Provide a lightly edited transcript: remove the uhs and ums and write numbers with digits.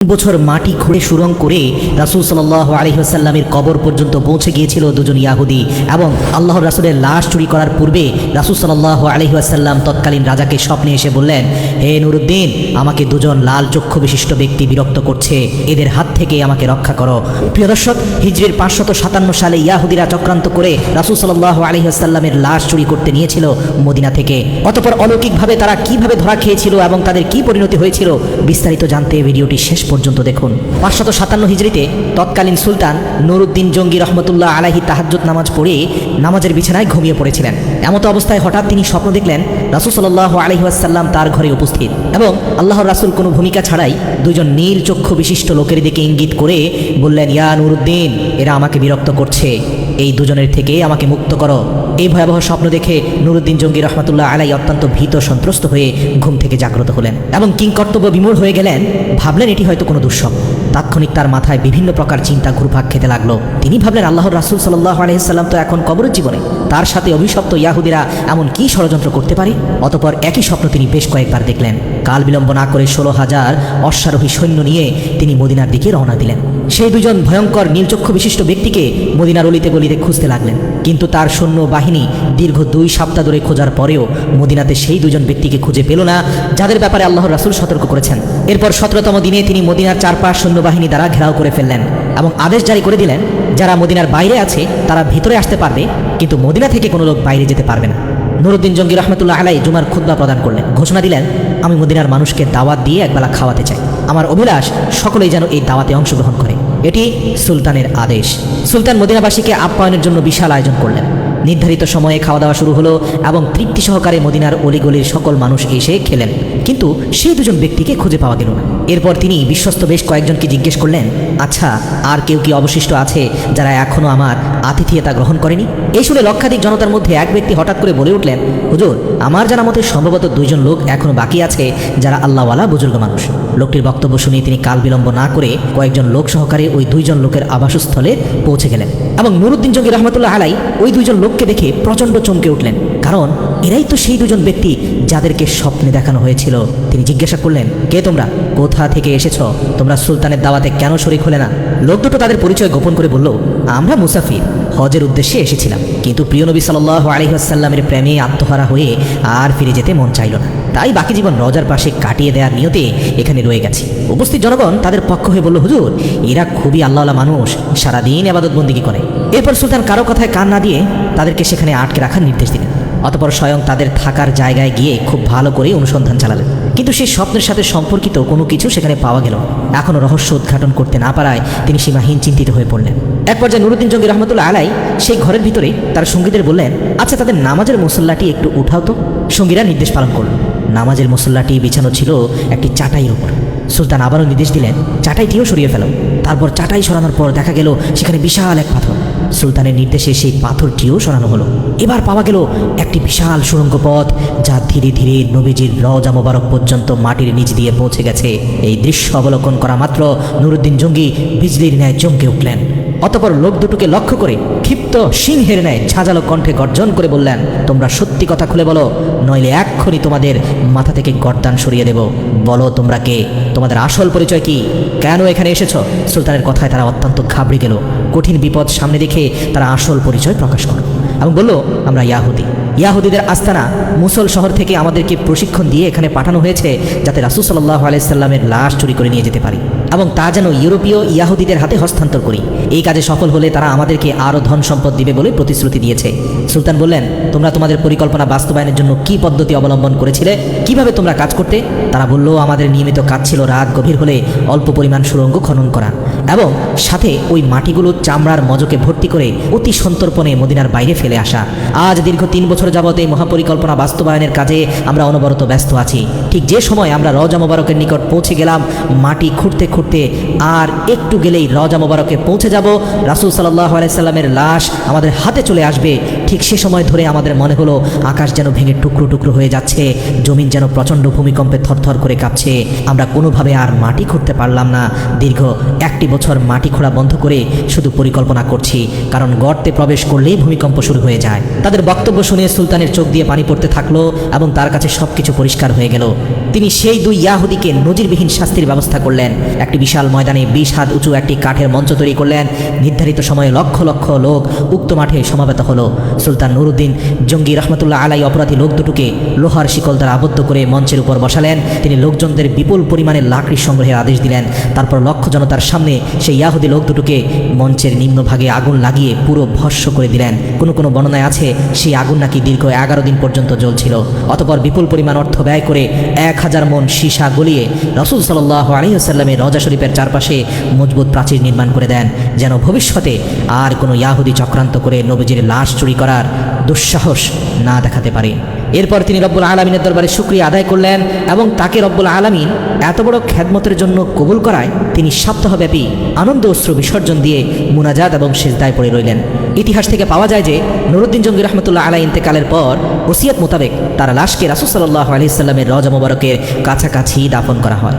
বছর মাটি খুঁড়ে সুরঙ্গ করে রাসূল সাল্লাল্লাহু আলাইহি ওয়াসাল্লামের কবর পর্যন্ত পৌঁছে গিয়েছিল দুজন ইয়াহুদি। এবং আল্লাহর রাসূলের লাশ চুরি করার পূর্বে রাসূল সাল্লাল্লাহু আলাইহি ওয়াসাল্লাম তৎকালীন রাজাকে স্বপ্নে এসে বললেন, হে নুরুদ্দিন, আমাকে দুজন লাল চক্ষু বিশিষ্ট ব্যক্তি বিরক্ত করছে, এদের হাত থেকে আমাকে রক্ষা করো। প্রিয় দর্শক, হিজরির 557 সালে ইয়াহুদিরা চক্রান্ত করে রাসূল সাল্লাল্লাহু আলাইহি ওয়াসাল্লামের লাশ চুরি করতে নিয়েছিল মদিনা থেকে। অতঃপর অলৌকিকভাবে তারা কিভাবে ধরা খেয়েছিল এবং তাদের কি পরিণতি হয়েছিল বিস্তারিত জানতে ভিডিওটি শেষ পর্যন্ত দেখুন। 557 হিজরিতে তৎকালীন সুলতান নুরুদ্দিন জঙ্গি রহমতুল্লাহ আলাইহি তাহাজ্জুদ নামাজ পড়ে নামাজের বিছানায় ঘুমিয়ে পড়েছিলেন। এমতো অবস্থায় হঠাৎ তিনি স্বপ্ন দেখলেন রাসূল সাল্লাল্লাহু আলাইহি ওয়াসাল্লাম তার ঘরে উপস্থিত এবং আল্লাহর রাসূল কোনো ভূমিকা ছাড়াই দুইজন নীল চক্ষু বিশিষ্ট লোকের দিকে ইঙ্গিত করে বললেন, ইয়া নুরুদ্দিন, এরা আমাকে বিরক্ত করছে, এই দুজনের থেকে আমাকে মুক্ত করো। এই ভয়াবহ স্বপ্ন দেখে নুরুদ্দিন জঙ্গি রহমতুল্লাহ আলাই অত্যন্ত ভীত সন্ত্রস্ত হয়ে ঘুম থেকে জাগ্রত হলেন এবং কিংকর্তব্য বিমূঢ় হয়ে গেলেন। ভাবলেন এটি হয়তো কোনো দুঃস্বপ্ন। তাৎক্ষণিক তার মাথায় বিভিন্ন প্রকার চিন্তা ঘুরপাক খেতে লাগলো। তিনি ভাবলেন, আল্লাহর রাসূল সাল্লাল্লাহু আলাইহি সাল্লাম তো এখন কবরের জীবনে, তার সাথে অভিশপ্ত ইয়াহুদিরা এমন কি ষড়যন্ত্র করতে পারে। অতঃপর একই স্বপ্ন তিনি বেশ কয়েকবার দেখলেন। কাল বিলম্ব না করে 16,000 অশ্বারোহী সৈন্য নিয়ে তিনি মদিনার দিকে রওনা দিলেন। সেই দুজন ভয়ঙ্কর নীলচক্ষু বিশিষ্ট ব্যক্তিকে মদিনার অলিতে গলিতে খুঁজতে লাগলেন, কিন্তু তার সৈন্য বাহিনী দীর্ঘ 2 সপ্তাহ ধরে খোঁজার পরেও মদিনাতে সেই দুজন ব্যক্তিকে খুঁজে পেল না, যাদের ব্যাপারে আল্লাহর রাসূল সতর্ক করেছেন। এরপর 17তম দিনে তিনি মদিনার চারপাশ সৈন্যবাহিনী দ্বারা ঘেরাও করে ফেললেন এবং আদেশ জারি করে দিলেন, যারা মদিনার বাইরে আছে তারা ভিতরে আসতে পারবে, কিন্তু মদিনা থেকে কোনো লোক বাইরে যেতে পারবে না। নুরুদ্দিন জঙ্গি রহমতুল্লাহ আলাই জুমার খুতবা প্রদান করলেন। ঘোষণা দিলেন, আমি মদিনার মানুষকে দাওয়াত দিয়ে একবেলা খাওয়াতে চাই। আমার অভিলাষ সকলেই যেন এই দাওয়াতে অংশগ্রহণ করে। এটি সুলতানের আদেশ। সুলতান মদিনাবাসীকে আপ্যায়নের জন্য বিশাল আয়োজন করলেন। নির্ধারিত সময়ে খাওয়া দাওয়া শুরু হলো এবং তৃপ্তি সহকারে মদিনার অলিগলির সকল মানুষ এসে খেলেন, কিন্তু সেই দুজন ব্যক্তিকে খুঁজে পাওয়া গেল না। এরপর তিনি বিশ্বস্ত বেশ কয়েকজনকে জিজ্ঞেস করলেন, আচ্ছা, আর কেউ কি অবশিষ্ট আছে যারা এখনও আমার আতিথেয়তা গ্রহণ করেনি? এই শুনে লক্ষাধিক জনতার মধ্যে এক ব্যক্তি হঠাৎ করে বলে উঠলেন, হুজুর, আমার জানা মতে সম্ভবত 2 জন লোক এখনও বাকি আছে যারা আল্লাহওয়ালা বুজুর্গ মানুষ। লোকটির বক্তব্য শুনে তিনি কাল বিলম্ব না করে কয়েকজন লোক সহকারে ওই 2 জন লোকের আবাসস্থলে পৌঁছে গেলেন এবং নুরুদ্দিন জঙ্গি রহমতুল্লাহ আলাই ওই 2 জন লোককে দেখে প্রচণ্ড চমকে উঠলেন, কারণ এরাই তো সেই 2 জন ব্যক্তি যাদেরকে স্বপ্নে দেখানো হয়েছিল। তিনি জিজ্ঞাসা করলেন, কে তোমরা? কোথা থেকে এসেছো? তোমরা সুলতানের দাওয়াতে কেন শরীক হলে না? লোক দুটো তাদের পরিচয় গোপন করে বলল, আমরা মুসাফির, হজের উদ্দেশ্যে এসেছিলাম, কিন্তু প্রিয় নবী সাল্লাল্লাহু আলাইহি ওয়াসাল্লামের প্রেমে আত্মহারা হয়ে আর ফিরে যেতে মন চাইল না, তাই বাকি জীবন রওজার পাশে কাটিয়ে দেওয়ার নিয়তে এখানে রয়ে গেছি। উপস্থিত জনগণ তাদের পক্ষ হয়ে বলল, হুজুর, এরা খুবই আল্লাহওয়ালা মানুষ, সারাদিন ইবাদত বন্দেগী করে। এরপর সুলতান কারো কথায় কান না দিয়ে তাদেরকে সেখানে আটকে রাখার নির্দেশ দিলেন। অতঃপর স্বয়ং তাদের থাকার জায়গায় গিয়ে খুব ভালো করে অনুসন্ধান চালালেন, কিন্তু সেই স্বপ্নের সাথে সম্পর্কিত কোনো কিছু সেখানে পাওয়া গেল। এখনও রহস্য উদ্ঘাটন করতে না পারায় তিনি সীমাহীন চিন্তিত হয়ে পড়লেন। এক পর্যায়ে নুরুদ্দিন জঙ্গি রহমতুল্লাহ আলাই সেই ঘরের ভিতরে তার সঙ্গীদের বললেন, আচ্ছা, তাদের নামাজের মুসল্লাটি একটু উঠাও তো। সঙ্গীরা নির্দেশ পালন করল। নামাজের মুসল্লাটি বিছানো ছিল একটি চাটাইয়ের উপর। সুলতান আবারও নির্দেশ দিলেন, চাটাইটিও সরিয়ে ফেলো। তারপর চাটাই সরানোর পর দেখা গেল সেখানে বিশাল এক পাথর। সুলতানের নির্দেশে সেই পাথরটিও সরানো হলো। এবার পাওয়া গেল একটি বিশাল সুড়ঙ্গ পথ, যা ধীরে ধীরে নবীজির রওজা মোবারক পর্যন্ত মাটির নিচ দিয়ে পৌঁছে গেছে। এই দৃশ্য অবলোকন করা মাত্র নুরুদ্দিন জঙ্গি বিজলির ন্যায় চমকে উঠলেন। অতঃপর লোক দুটোকে লক্ষ্য করে ক্ষিপ্ত সিংহের ন্যায় ঝাঁঝালো কণ্ঠে গর্জন করে বললেন, তোমরা সত্যি কথা খুলে বলো, নইলে এক্ষুনি তোমাদের মাথা থেকে গর্দান সরিয়ে দেব। বলো তোমরা কে? তোমাদের আসল পরিচয় কি? কেন এখানে এসেছো? সুলতানের কথায় তারা অত্যন্ত ঘাবড়ে গেল। কঠিন বিপদ সামনে দেখে তারা আসল পরিচয় প্রকাশ করল এবং বলল, আমরা ইয়াহুদিদের আস্তানা মুসল শহর থেকে আমাদেরকে প্রশিক্ষণ দিয়ে এখানে পাঠানো হয়েছে, যাতে রাসূল সাল্লাল্লাহু আলাইহি সাল্লামের লাশ চুরি করে নিয়ে যেতে পারি এবং তা যেন ইউরোপীয় ইয়াহুদিদের হাতে হস্তান্তর করি। এই কাজে সফল হলে তারা আমাদেরকে আরও ধন সম্পদ দিবে বলে প্রতিশ্রুতি দিয়েছে। সুলতান বললেন, তোমরা তোমাদের পরিকল্পনা বাস্তবায়নের জন্য কি পদ্ধতি অবলম্বন করেছিলে? কিভাবে তোমরা কাজ করতে? তারা বলল, আমাদের নিয়মিত কাজ ছিল রাত গভীর হলে অল্প পরিমাণ সুড়ঙ্গ খনন করা এবং সাথে ওই মাটিগুলো চামড়ার মজকে ভর্তি করে অতি সন্তর্পণে মদিনার বাইরে ফেলে আসা। আজ দীর্ঘ 3 বছর যাবত এই মহাপরিকল্পনা বাস্তবায়নের কাজে আমরা অনবরত ব্যস্ত আছি। ঠিক যে সময় আমরা রওজা মোবারকের নিকট পৌঁছে গেলাম, মাটি খুঁড়তে খুঁড়তে আর একটু গেলেই রওজা মোবারকে পৌঁছে যাব, রাসূল সাল্লাল্লাহু আলাইহি সাল্লামের লাশ আমাদের হাতে চলে আসবে। ঠিক সে সময় ধরে আমাদের মনে হলো আকাশ যেন ভেঙে টুকরো টুকরো হয়ে যাচ্ছে, জমিন যেন প্রচণ্ড ভূমিকম্পে থরথর করে কাঁপছে। আমরা কোনোভাবে আর মাটি খুঁড়তে পারলাম না। দীর্ঘ 1 বছর মাটি খোঁড়া বন্ধ করে শুধু পরিকল্পনা করছি, কারণ গর্তে প্রবেশ করলেই ভূমিকম্প শুরু হয়ে যায়। তাদের বক্তব্য শুনে সুলতানের চোখ দিয়ে পানি পড়তে থাকলো এবং তার কাছে সবকিছু পরিষ্কার হয়ে গেল। তিনি সেই দুই ইয়াহুদিকে নজিরবিহীন শাস্তির ব্যবস্থা করলেন। একটি বিশাল ময়দানে 20 হাত উঁচু একটি কাঠের মঞ্চ তৈরি করলেন। নির্ধারিত সময়ে লক্ষ লক্ষ লোক উক্ত মাঠে সমাবেত হলো। সুলতান নুরুদ্দিন জঙ্গি রহমতুল্লাহ আলাই অপরাধী লোক দুটোকে লোহার শিকল দ্বারা আবদ্ধ করে মঞ্চের উপর বসালেন। তিনি লোকজনদের বিপুল পরিমাণে লাকড়ি সংগ্রহের আদেশ দিলেন। তারপর লক্ষ জনতার সামনে সেই ইয়াহুদি লোক দুটোকে মঞ্চের নিম্নভাগে আগুন লাগিয়ে পুরো ভস্ম করে দিলেন। কোনো বর্ণনায় আছে সেই আগুন নাকি দীর্ঘ 11 দিন পর্যন্ত জ্বলছিল। অতঃপর বিপুল পরিমাণ অর্থ ব্যয় করে 1000 মণ সীসা গলিয়ে রাসূল সাল্লাল্লাহু আলাইহি ওয়াসাল্লামের রওজা শরীফের চারপাশে মজবুত প্রাচীর নির্মাণ করে দেন, যেন ভবিষ্যতে আর কোনো ইয়াহুদি চক্রান্ত করে নবীজির লাশ চুরি করার দুঃসাহস না দেখাতে পারে। এরপর তিনি রব্বুল আলামিনের দরবারে শুকরিয়া আদায় করলেন এবং তাকে রব্বুল আলামিন এত বড় খেদমতের জন্য কবুল করায় তিনি সপ্তাহব্যাপী আনন্দ অশ্রু বিসর্জন দিয়ে মুনাজাত এবং সিজদায় পড়ে রইলেন। ইতিহাস থেকে পাওয়া যায় যে নুরুদ্দিন জঙ্গি রহমতুল্লাহ আলাই ইন্তেকালের পর ওসিয়ত মোতাবেক তার লাশকে রাসূল সাল্লাল্লাহু আলাইহি ওয়াসাল্লামের রওজা মুবারকের কাছাকাছি দাফন করা হয়।